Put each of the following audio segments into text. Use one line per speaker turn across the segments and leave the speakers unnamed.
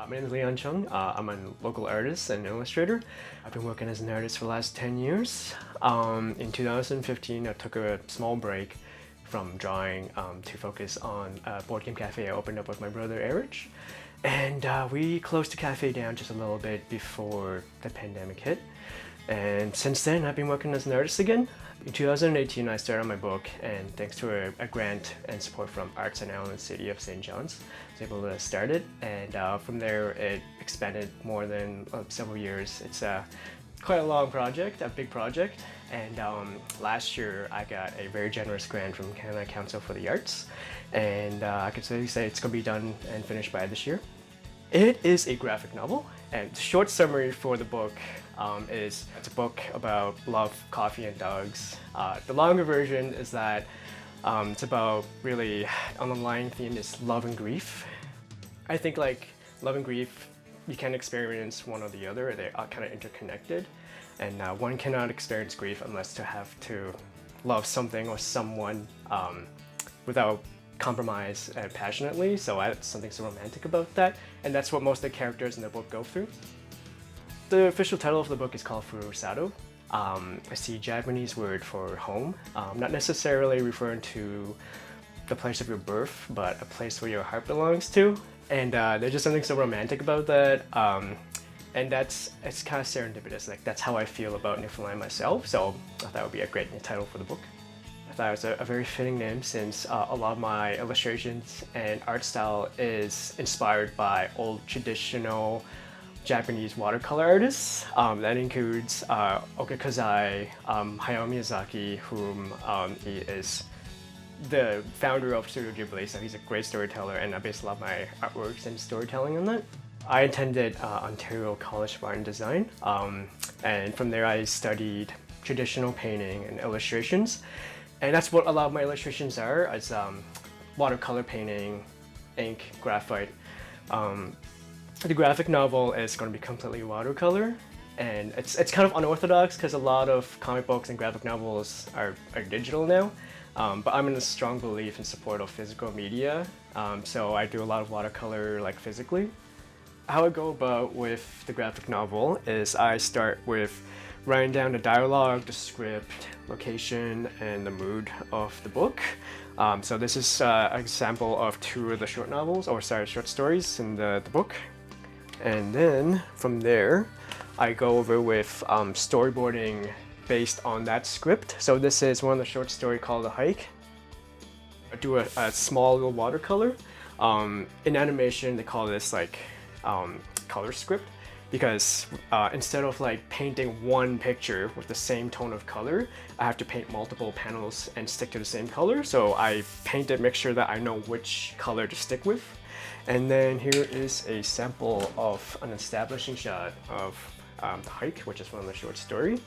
My name is Leon Chung. I'm a local artist and illustrator. I've been working as an artist for the last 10 years. In 2015, I took a small break from drawing to focus on a board game cafe I opened up with my brother Erich. And we closed the cafe down just a little bit before the pandemic hit. And since then, I've been working as an artist again. In 2018, I started my book, and thanks to a grant and support from Arts and Island City of St. John's, I was able to start it. And from there, it expanded more than several years. It's quite a long project, a big project. And last year, I got a very generous grant from Canada Council for the Arts. And I could say it's going to be done and finished by this year. It is a graphic novel, and the short summary for the book is it's a book about love, coffee, and dogs. The longer version is that it's about really underlying theme is love and grief. I think like love and grief, you can experience one or the other. They are kind of interconnected, and one cannot experience grief unless to have to love something or someone without compromise passionately. So that's something so romantic about that, and that's what most of the characters in the book go through. The official title of the book is called Furusato. It's the Japanese word for home, not necessarily referring to the place of your birth, but a place where your heart belongs to. And there's just something so romantic about that. And it's kind of serendipitous. Like that's how I feel about Newfoundland myself. So I thought it would be a great title for the book. I thought it was a very fitting name since a lot of my illustrations and art style is inspired by old traditional Japanese watercolor artists. That includes Okakazai, Hayao Miyazaki, whom he is the founder of Studio Ghibli, so he's a great storyteller, and I based a lot of my artworks and storytelling on that. I attended Ontario College of Art and Design, and from there I studied traditional painting and illustrations. And that's what a lot of my illustrations are. It's watercolor painting, ink, graphite. The graphic novel is going to be completely watercolor, and it's kind of unorthodox because a lot of comic books and graphic novels are digital now. But I'm in a strong belief in support of physical media, so I do a lot of watercolor like physically. How I go about with the graphic novel is I start with writing down the dialogue, the script, location, and the mood of the book. So this is an example of two of the short stories in the book. And then from there, I go over with storyboarding based on that script. So this is one of the short story called The Hike. I do a small little watercolor. In animation, they call this like color script, because instead of like painting one picture with the same tone of color, I have to paint multiple panels and stick to the same color. So I paint it, make sure that I know which color to stick with. And then here is a sample of an establishing shot of The Hike, which is one of the short story.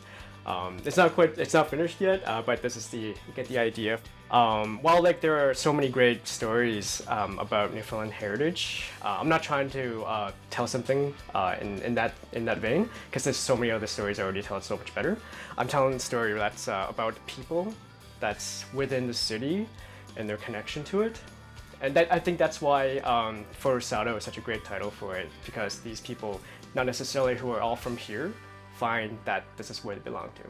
It's not finished yet, but this is you get the idea. While like there are so many great stories about Newfoundland heritage, I'm not trying to tell something in that vein, because there's so many other stories I already tell it so much better. I'm telling a story that's about people that's within the city and their connection to it. And I think that's why Furusato is such a great title for it, because these people, not necessarily who are all from here, find that this is where they belong to.